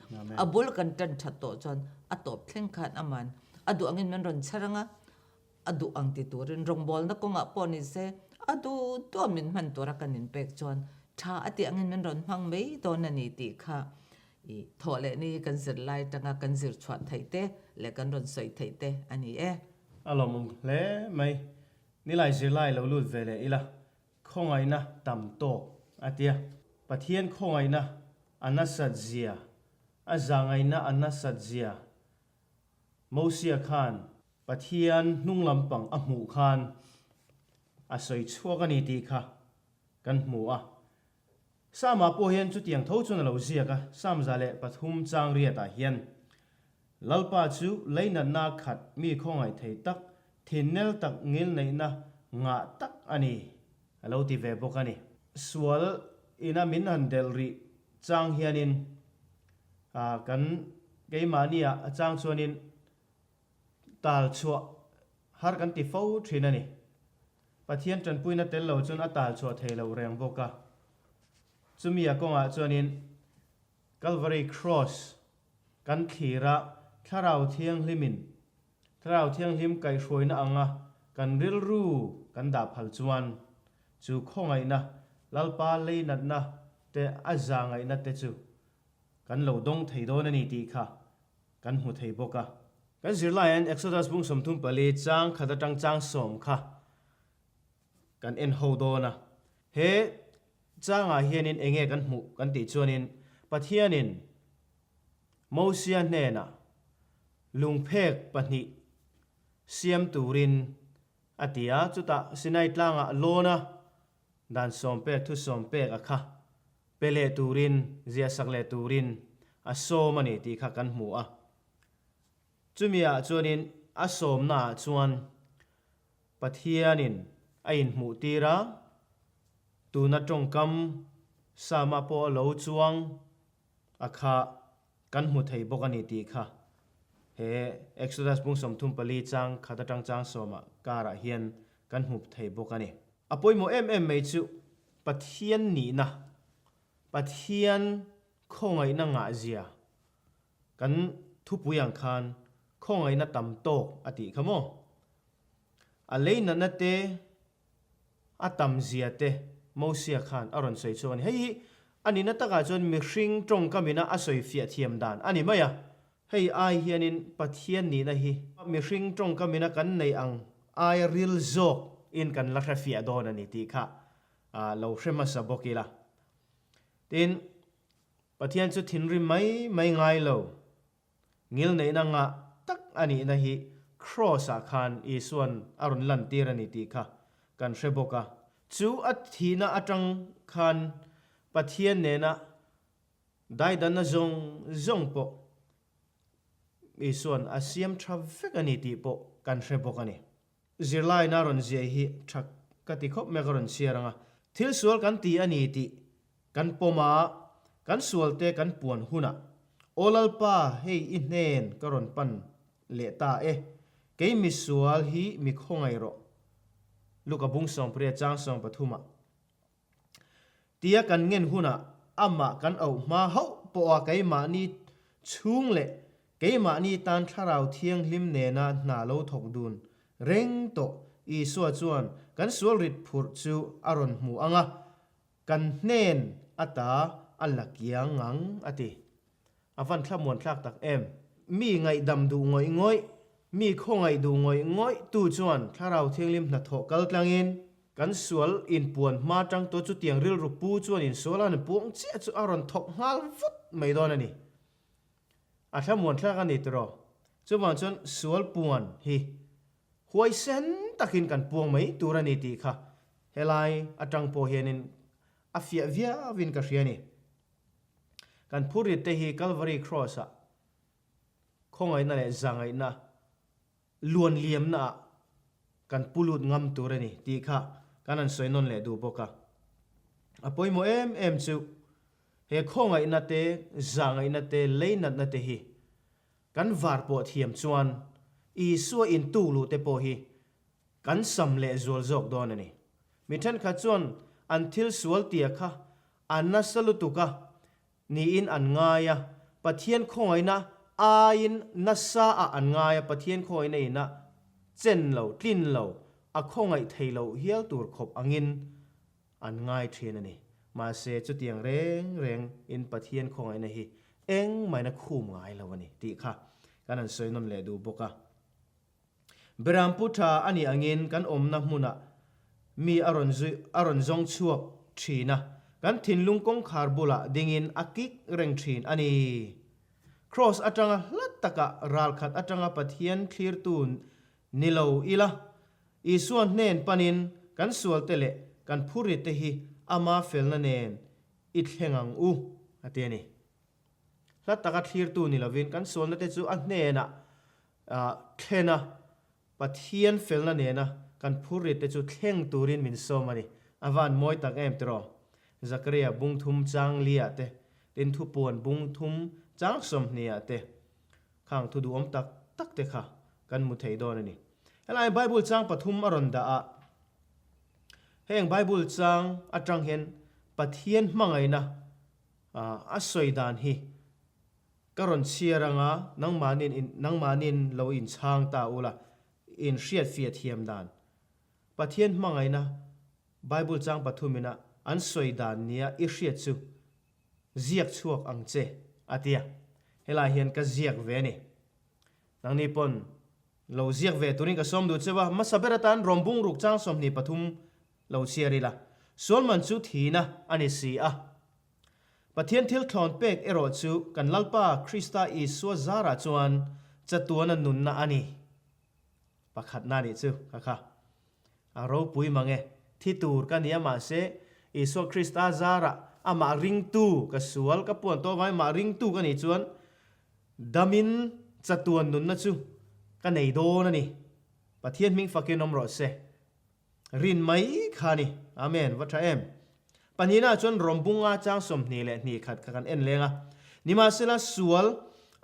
บุลกันจันชัดโตจนตบเพ่งขันอามันดูอังอินมันรอนชะรังดูอังติตัวรินรงบอลนักกงปอนิเซดูตัวมินมันตัวรักกันอินเปกจนถ้าติอังอินมันรอนพังไม่ตัวนันนี่ติค่ะทอเลนี่กันสิไลจังกันสิชวดไทยเตและกันรอนใส่ไทยเตอันนี้อารมณ์เล่ไม่นี่ไลสิไลเราลุดเวเลอีละคงไงนะต่ำโตอาเตียปะเทียนคงไงนะอันนัสสัจเจียอาจางไงนะอันนัสสัจเจีย โมเสียคานปะเทียนนุ่งลำปังอหมูคานอาศัยชั่วกันนี่ตีค่ะกันหมูสามาโปเฮียนจุดยังเท่าจนเราเสียกะสามจาเลปฐุมจางเรียตาเฮียนลัลปาจูเลยนันนาขัดมีข้องไอไทยตักทินเนลตักเงินในนะงาตักอันนี้เราตีเวบกันนี่ส่วนอินามินฮันเดลรีจางเฮียนินกันเกยมานี่จางชวนินตาลชัวฮาร์กันติฟ้าทรีนันนี่ปะเทียนจันปุยนัดเตลเราจนตาลชัวเทเราแรงบกะจุมีกงชวนินกัลวารีครอสกันขีระข้าเราเทียงลิมินข้าเราเทียงลิมไก่ช่วยนะอังกันริลรูกันดาบพัลจวนจูข้องไงนะลัลปาเลยนัดนะแต่อาจางไงนัดเตจูกันเหลาดงไทยโดนนี่ตีค่ะกันหูไทยบกะกันสิลายันเอ็กโซดัสบุงสมทุมปลีจางขัดจังจางสมค่ะกันเอ็นโฮโดนะเฮจางเฮียนินเองกันหูกันติจวนินปะเทียนินโมเซียนเนนะลุงเพกปนิเซียมตูรินอติยาจุตาสินัยตลางโลนะดันสมเปกทุสมเปกค่ะเปเลตูรินเจียสักเลตูรินอโซมันนี่ตีค่ะกันหูจุมีจวนินอโสมนาจวนปะเทียนินไอหมูตีระตูนัดจงกำสามาโปโลจวงค่ะกันหูไทยบกันนี่ตีค่ะเฮเอ็กซ์โซดัสบุงสมทุมปลีจังขัดจังจางสมการะเฮียนกันหูไทยบกันนี่อปอยโมไม่จุปะเทียนนี่นะปะเทียนคงไงนังอาเซียกันทุบยังคันคงไงนัดตำโตอติขโมอะไรนั่นนัดเตอตำเสียเตโมเสียคันอรุณสวยชวนเฮ้ยอันนี้นัดตะกาจนมีชิงตรงกับมีน่าอสวยเฟียเทียมดานอันนี้ไม่อะเฮ้ยไอเฮียนินปะเทียนนี่นะฮีมีชิงตรงกับมีน่ากันในอังไอริลโซอินกันลักษณะเฟียโดนนี่ตีค่ะเราเชื่อมาสบกีละทีนปะเทียนจุดทิ้งริมไม่ง่ายเรางิลในนังตักอันนี้นะฮีครอสคันอีส่วนอรุณลันตีรันนี่ตีค่ะกันเชื่อบกะจูอัดทีน่าอัจังคันปะเทียนเนี่ยนะได้ดันนะจงปกอีส่วนอาเซียมทราฟิกอันนี้ตีปกกันเชื่อบกอันนี้จิไลน่ารอนเจียฮีชักกติคบเมกรอนเชียรังทิลสวลกันตีอันนี้ตีกันปมากันสวลเตกันปวนหุนะโอลัลปาเฮอินเนนกรอนปันเลตาเกยมิสวลฮีมิคงไอโรลูกบุงสองเปรียจางสองปฐุมะเตียกันเงินหุนะอามากันเอามาเฮาปอเกยมานีชุงเลเกยมานีตันทาราวเทียงลิมเนนาหนาโลถกดุนเร่งโตอีสัวจวนกันสวลริดผูจูอารอนหมูอังกันเนนอัตาอัลลักยังงังอติอฟันขมวนทักตักมีไงดำดูง่อยมีข้องไงดูง่อยตู้จวนถ้าเราเที่ยงลิมนัดถกกัลกลางอินกันสวลอินปวนมาจังตัวจุดเตียงริลรูปูจวนอินสวลันปวงเจ้าจุอารอนถกฮาลฟุตไม่โดนนี่ขมวนทักกันนี่ตรอจุบันจนสวลปวนฮีหวยเซนตักินกันปวงไม่ตัวรันนี่ตีค่ะเฮลัยอาจังโปเฮนินอาฟิเวียวินกัชยานี่กันพูดเตฮีกัลวารีครอสคงไงนั่นแหละจังไงนะล้วนเลียมนะกันปูลุดงำตัวนี่ตีค่ะกันนั้นสวยนนเลยดูปกะอพอยโมจูเฮคงไงนั่นเตจังไงนั่นเตเลยนั่นเตฮีกันวาร์ปอเทียมชวนอีสัวอินตูลูเตโปฮีกันสำเร็จจวลจกโดนนี่มิทันขัดชวนอันทิลสวลเตียค่ะอันนัสลุตุกะนี่อินอันง่ายปะเทียนคงไงนะอินนัสซาอันง่ายปะเทียนคงไงนี่นะเจนเหลาตินเหลาคงไงไทยเหลาเฮียลตูร์ขบอังินอันง่ายเทนนี่มาเสจุดอย่างเร่งอินปะเทียนคงไงนี่ไม่นักคู่ง่ายแล้ววันนี้ตีค่ะกันนั้นสวยนนเลยดูบกะเบรามพุทธาอันนี้อังินกันนักมุนะมีอารอนจงชัวชีนะกันทินลุงกงคาร์บุละดิ่งินอากิกเร่งชีนอันนี้ค cross atanga lataka ral khat atanga pathian clear tun nilo ila isuan nen panin kan sual tele kan phuri te hi ama felna nen i thlengang u ateni lataka clear tu nilovin kan sual na te chu a hnena thlena pathian felna nena kan phuri te chu thleng turin min somani awan moi tak em tro Zakaria bungthum chang lia te tin thu pon bungthum chang som nia te khang thu du om tak te kha kan mu thei don ani helai bible chang pathum aron da a heng bible chang atang hen pathian mangai na a soidan hi karon chiaranga nangmanin lo in chang ta ula in hriat fiat hiam dan pathian mangai na bible chang pathumina an soidan nia I hriat chu ziak chuak angche atia helai hian ka ziak ve ni nangni pon lo ziak ve turin ka som du chewa masaberatan rombung ruk chang som ni pathum lo chiarila solman chu thina ani si a pathian thil thon pek ero chu kan lalpa krista iswa zara chuan chatuana nunna ani pakhat na ni chu kha aro pui mange thitur ka niama se iswa krista zara ama ring tu ka sual ka pon to mai ma ring tu ka ni chuan damin chatuan nunna chu ka nei do na ni pathian ming fakin omro se rin mai khani amen wa tha em panina chon rombunga chang som ni le ni khat kan en lenga nima sela sual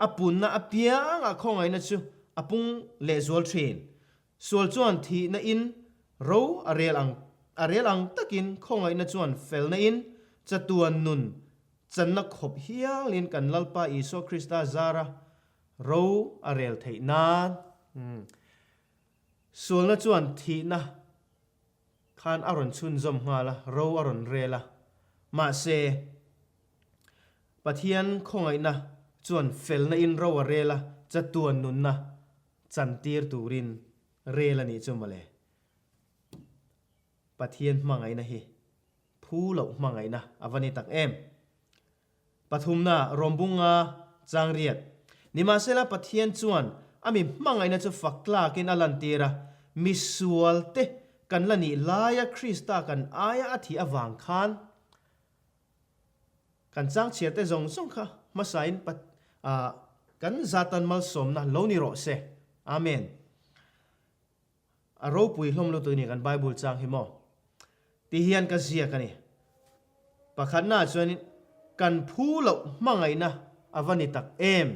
apunna apiang a khongai na chu apung le zol train sual chuan thi na in ro arel ang takin khongai na chuan fel na in chatuan nun channa khop hiang lin kan lalpa iso krista zara ro arel thei na sual na chuan thi na khan aron chun zom ngala ro aron rela ma se pathian khongai na chuan fel na in ro rela chatuan nun na chantir turin rela ni chumale pathian mangai na hi phu lo mangai na avani tak em pathumna rombunga changriat nima sela pathian chuan ami mangai na chu fakla kin alantira misual te kan lani laya krista kan aya athi awang khan kan chang chiate zong song kha masain pat kan zatan mal somna loni ro se amen aro pui hlom lo tu ni kan bible chang hi mo ti hian ka zia kani pakhat na chuan kan phu lo mangai na avani tak em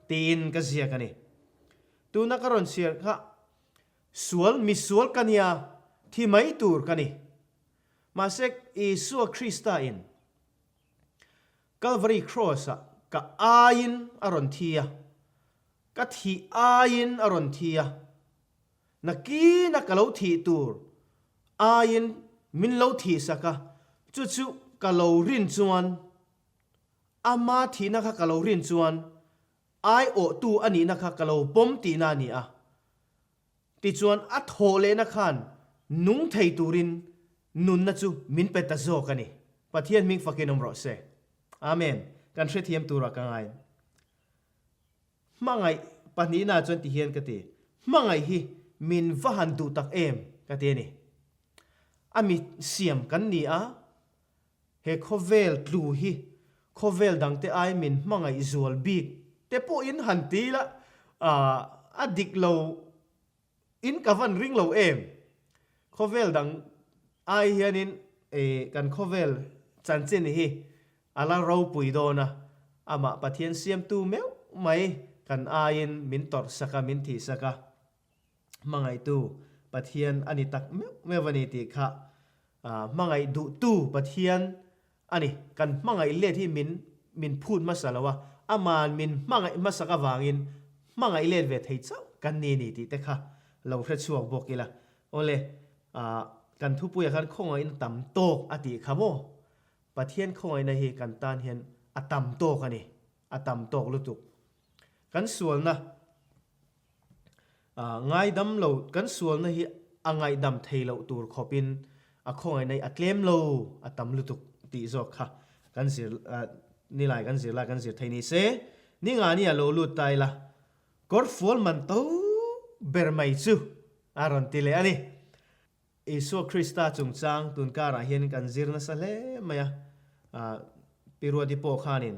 tin ka zia kani tu na karon siar kha sual misual kania thi mai tur kani masek isu krista in calvary cross ka ain aron thia ka thi ain aron thia naki na kalo thi tur ain min lo thi saka chu chu kalo rin chuan ama thi na kha kalo rin chuan ai o tu ani na kha kalo pom ti na ni a ti chuan a thole na khan nung thei turin nun na chu min peta zo kani pathian ming fakinom ro se amen kan hre thiam tura ka ngai mangai panina chon ti hian ka ti mangai hi min vahan du tak em ka te ni ami siam kan ni a he khovel tlu hi khovel dang te ai min mangai zual bik te po in han ti la adik lo in kavan ring lo em khovel dang ai hianin kan khovel chanchen hi ala ro pui do na ama pathian siam tu meu mai kan ain min tor saka min thi saka mangai tu pathian ani tak mewani ti kha mangai du tu pathian ani kan mangai le thi min phut masalawa aman min mangai masaka wangin mangai le ve thei chau kan ni ti te kha lo hre chuak bokila ole kan thu puya khan khongai in tam tok ati khamo pathian khongai na hi kan tan hian atam tok ani atam tok lutuk kan sual na ngai dam lo kan sual na hi angai dam thei lo tur khopin a khongai nei atlem lo atam lutuk ti zo kha kan zir ni lai kan zir thei ni se นี่งานนี่lo lu tai la kor fual man to ber mai chu aron ti le ani Isu Krista chung chang tun kara hian kan zirna sale maya pirua di po khanin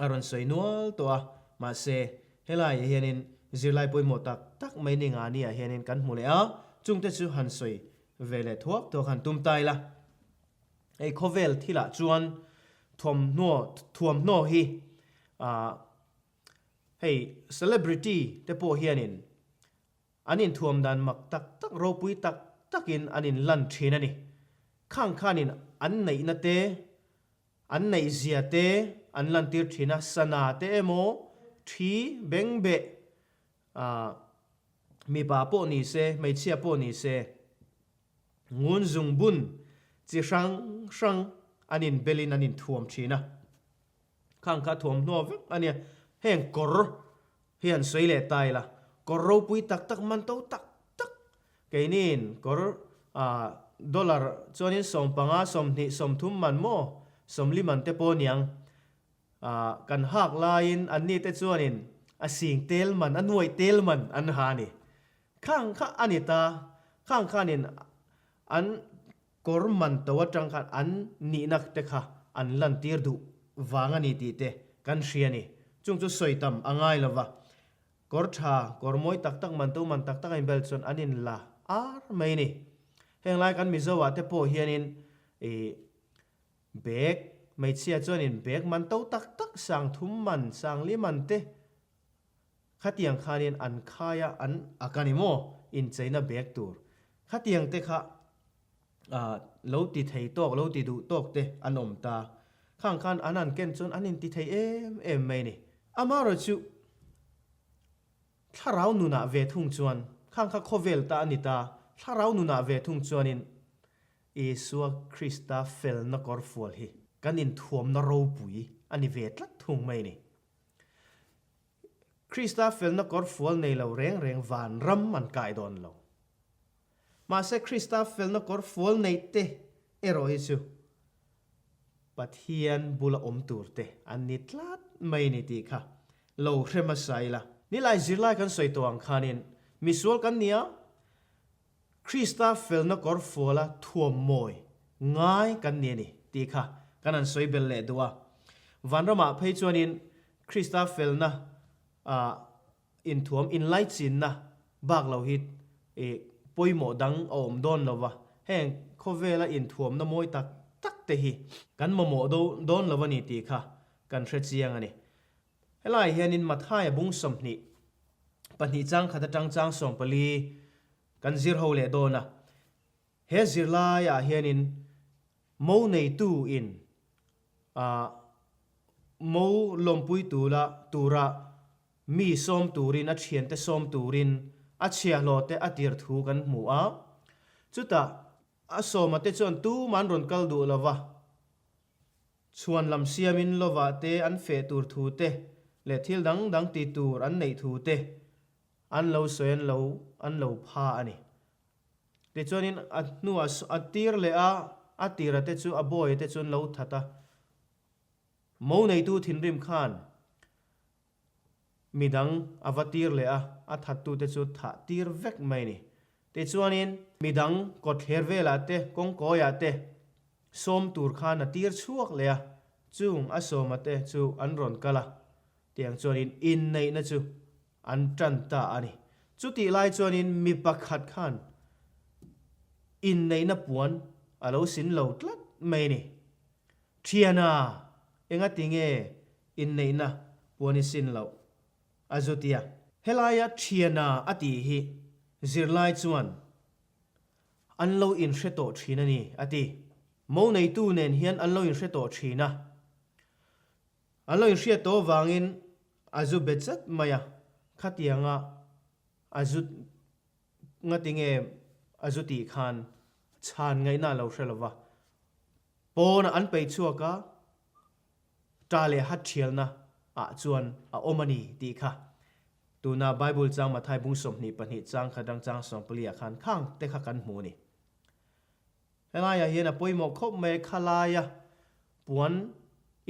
aron soinual to a ma se helai hianin zirlai poimo tak mai ni nga ni a hianin kan hmu le a chungte chu han soi vele thuak to khan tum tai la ei khovel thila chuan thuam no hi hey celebrity te po hianin anin thuam dan mak tak ro pui takin anin lan thina ni khang khanin an nei na te an nei zia te an lan tir thina sana te emo thi bengbe mi pa po ni se mai chia po ni se ngun zung bun chi sang anin belin anin thuam thina khang kha thuam no vek ania heng kor hian soile tai la kor ro pui tak man to tak kainin kor dollar chonin som panga som ni som thum man mo som liman te po niang kan hak lain an ni te chuanin a sing tel man anuai tel man an ha ni khang kha anita khang khanin an kor man to atang khan an ni nak te kha an lan tir du wanga ni ti te kan hriani chung chu soitam angai lawa kor tha kor moi tak man to man tak in bel chon anin la ar mai ni heng lai kan mi zowa te po hianin bek mai chia chuanin bek man to tak sang thum man sang li man te khatiang khanin an khaya an akani mo in chaina bek tur khatiang te kha lo ti thei tok lo ti du tok te an om ta khang khan anan ken chon anin ti thei em mai ni amaro chu tharau nu na ve thung chuan khang kha khovel ta anita tharau nu na ve thung chuanin Isua Krista fel na kor fual hi kanin thuam na ro pui ani ve tlat thung mai ni Krista fel na kor fual nei lo reng van ram man kai don lo ma se Krista fel na kor fual nei te ero hi chu pathian bula om tur te ani tlat mai ni ti kha lo hrema sai la ni lai zirlai kan soi to ang khanin misual kan nia Krista fel na kor fuala thuam moi ngai kan ni ni ti kha kanan soi bel le duwa vanrama phei chuanin Krista fel na in thuam in lai chin na bak lo hit poimo dang om don lova heng khovela in thuam na moi tak te hi kan momo do don lova ni ti kha kan hre chiang ani helai hianin mathai bung somni pani chang khata chang som pali kan zir ho le dona he zirla ya hianin mo nei tu in mo lompui tura mi som turin a thian te som turin a chia lo te atir thu kan mu a chuta a soma te chon tu man ron kal du lova chuan lam siamin lova te an fe tur thu te le thil dang ti tur an nei thu te an lo soen lo an lo pha ani te chonin nu atir le a tira te chu a boy te chun lo thata mo nei tu thin rim khan midang avatir le a thatu te chu tha tir vek mai ni te chuanin midang ko thler vela te kong ko ya te som tur khan a tir chuak le chung a soma te chu an ron kala tiang chuanin in nei na chu an tran ta ani chuti lai chuanin mi pakhat khan in nei na puan alo sin lo tlat mai ni thiana enga tinge in nei na puan sin lo azutia helaya thiana ati hi zirlai chuan an lo in hreto thina ni ati mo nei tu nen hian an lo in hreto thina an lo in hriat to wangin azu bechat maya khatianga azut ngatinge azuti khan chan ngai na lo hrelowa pona an pei chuaka tale hat thialna chuan a omani ti kha tuna bible chang mathai bung somni pani chang khadang chang som plia khan khang te kha kan hmu ni helaya hian a poimo khop me khalaya puan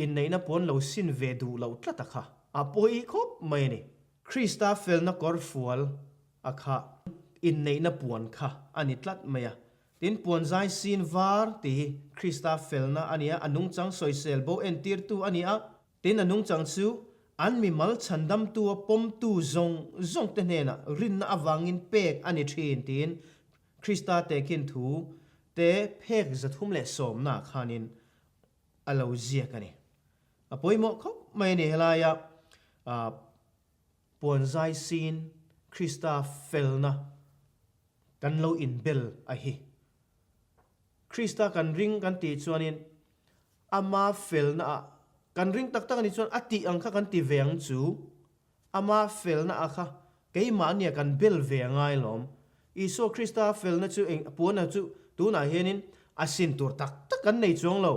in nei na puan lo sin ve du lo tlata kha apoi khop mai ni Krista fel na kor fual akha in nei na puan kha ani tlat maya tin puan zai sin var ti Krista fel na ania anung chang soisel bo entir tu ania tin anung chang chu an mi mal chandam tu pom tu zong te ne na rin na awangin pek ani thin tin Krista te kin thu te phek zathum le som na khanin alo zia kani apoi mo khop mai ni helaya puan zai sin Krista felna kan lo in bel a hi Krista kan ring kan ti chuanin ama felna kan ring tak tak ani chuan ati angkha kan ti veng chu ama felna akha keima ania kan bel ve ngai lom iso Krista felna chu eng puan chu tu na henin asin tur tak tak kan nei chuang lo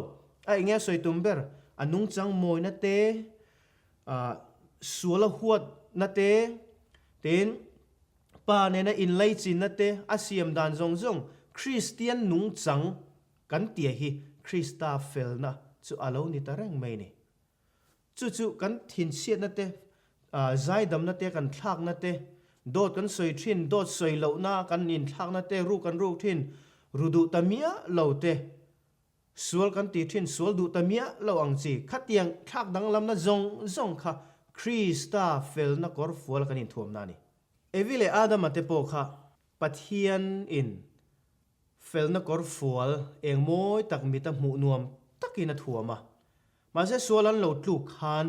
a nge soi tumber anung chang moi na te suala huat na te ten pa ne na in lai chin na te asiam dan zong Christian nung chang kan tia hi Krista felna chu alo ni tarang mai ni chu kan thin siat na te zai dam na te kan thak na te dot kan soi thin dot soi lo na kan in thak na te ru kan ru thin rudu tamia lo te sual kan ti thin sual du tamia lo ang chi khatiang thak dang lam na zong kha Krista felna kor fual kan in thuam na ni evile adam ate po kha pathian in felna kor fual eng moi tak mi ta mu nuam takina thuama ma se sualan lo tlu khan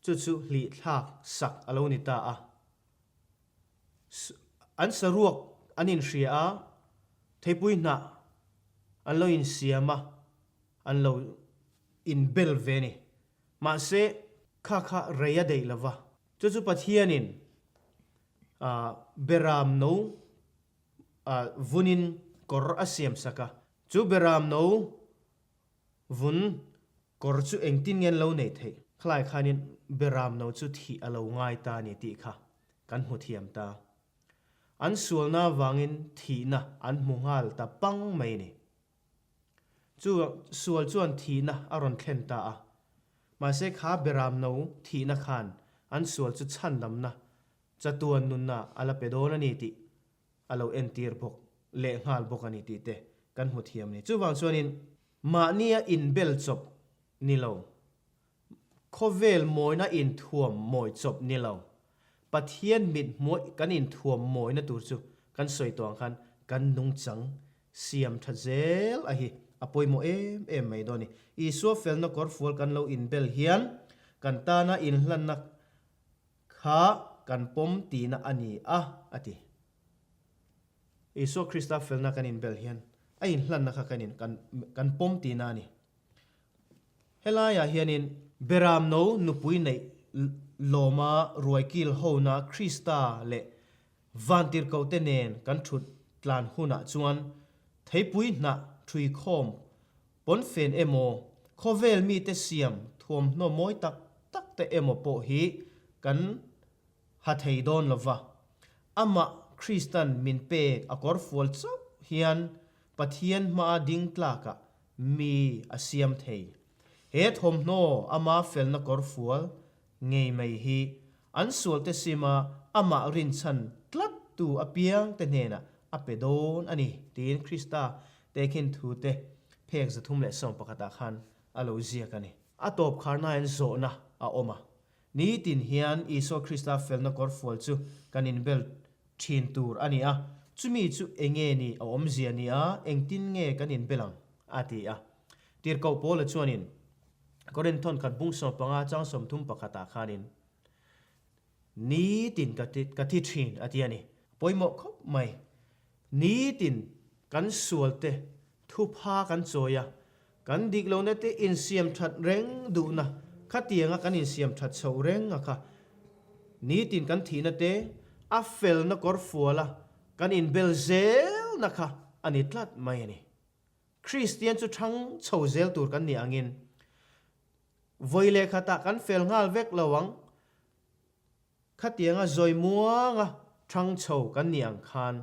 chu li thak sak alo ni ta a an saruak anin hria a theipui na an lo in siama an lo in bel veni ma se kha reya dei lava chu pathianin beram no vunin kor asiam saka chu beram no vun kor chu engtin ngen lo nei thei khlai khanin beram no chu thi alo ngai ta ni ti kha kan hu thiam ta an sualna wangin thi na an mungal ta pang mai ni chu sual chuan thi na aron thlen ta a ma se kha beram no thi na khan an sual chu chan dam na chatuan nun na ala pedon ani ti alo entir bok le ngal bok ani ti te kan hu thiam ni chu wang chuanin ma nia in bel chop ni lo khovel moina in thuam moi chop ni lo pathian mit moi kan in thuam moi na tur chu kan soi tawng khan kan nung chang siam thazel a hi apoi mo em mai do ni I so fel na kor fual kan lo in bel hian kan ta na in hlan na kha kan pom ti na ani a ati I so Krista fel na kan in bel hian a in hlan na kha kan pom ti na ni helaya hianin beram no nupui nei loma ruaikil ho na Krista le vantir ko te nen kan thut tlan huna chuan theipui na thui khom pon fen emo khovel mi te siam thuam no moi tak te emo po hi kan ha thei don lova ama Christian min pe akor fual chu hian pathian ma ding tlaka mi asiam thei he thom no ama fel na kor fual ngei mai hi an sual te sima ama rin chan tlat tu apiang te nena apedon ani tin Krista tekin thu te phek zathum le som pakata khan alo zia kani atop kharna en zo na a oma ni tin hian iso Krista fel na kor fual chu kanin bel thin tur ani a chumi chu enge ni a om zia ni a engtin nge kanin belang ati a tir ko pol chuanin Korinthon khat bung som panga chang som thum pakata khanin ni tin kathi thin ati ani poimo khop mai ni tin kan sualte thu pha kan choya kan dik lo na te in siam that reng du na khatianga kan in siam that chho reng akha ni tin kan thi na te a fel na kor fuala kan in belzel na kha ani tlat mai ani Christian chu thang chho zel tur kan ni angin voile khata kan fel ngal vek lawang khatianga zoi muanga thang chho kan ni ang khan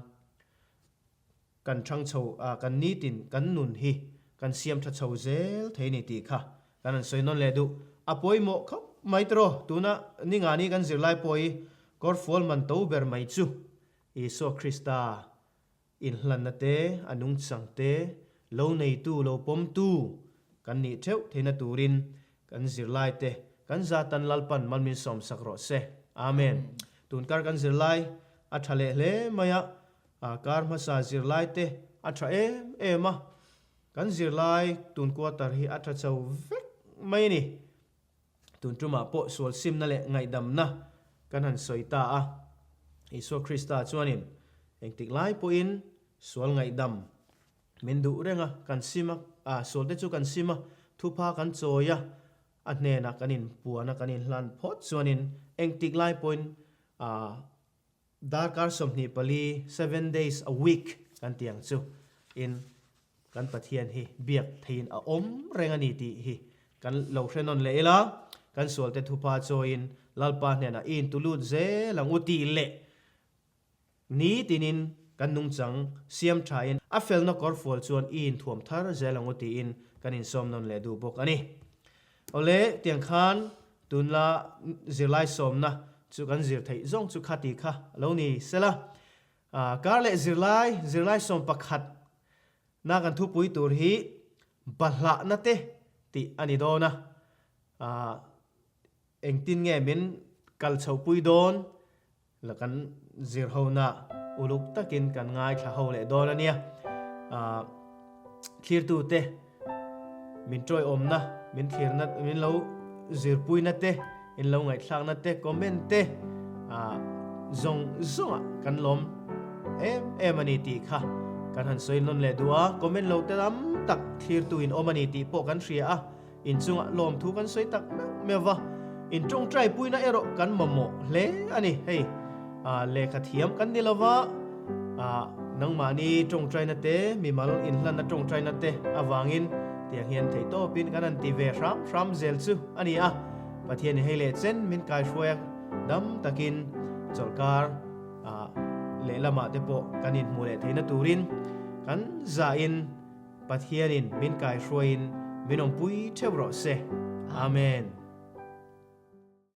kan thang chho kan ni tin kan nun hi kan siam tha chho zel theini ti kha kan soi non le du apoi mo khop mai tro tuna ninga ni kan zirlai poi kor fol man to ber mai chu Iso Krista in hlan na te anung chang te lo nei tu lo pom tu kan ni theu theina turin kan zirlai te kan zatan lalpan malmin som sakro se amen tun kar kan zirlai athale hle maya kar ma sa zirlai te atha ma kan zirlai tun ko tar hi atha chau vek mai ni tun tuma po sol sim na le ngai dam na kan han soita a Iso Krista chuanin engtik lai po in sol ngai dam min du renga kan sima sol te chu kan sima thupa kan choya anne na kanin puana kanin hlan phot chuanin engtik lai point darkar somni pali 7 days a week kan tiang chu in kan pathian hi biak thein a om rengani ti hi kan lo hrenon leela kan sol te thupa choin lalpa hne na in tulut ze languti le ni tinin kan nung chang siam thain a fel na kor fol chuan in thuam thar ze languti in kanin som non le du bok ani ole tiang khan tunla zirlai som na chu kan zir thei zong chu khati kha lo ni sela kar le zirlai som pakhat na kan thu pui tur hi bahla na te ti ani do na engtin nge min kal chau pui don la kan zir ho na uluk takin kan ngai thla ho le don ania clear tu te min troi om na min thir na min lo zir pui na te in lo ngai thlang na te comment te zong kan lom ani ti kha kan han soi non le dua comment lo te lam tak thir tu in omani ti po kan ria in chunga lom thu kan soi tak mewa in trong trai pui na ero kan mamo le ani hei le khathiam kan nilawa nang mani trong trai na te mi mal in hlan na trong trai na te awangin tiang hian thei to pin kan an ti ve ram zel chu ani pathian hei le chen min kai shwek dam takin chorkar le lama te po kanin mule theina turin kan za in pathianin min kai shroin minom pui thebro se amen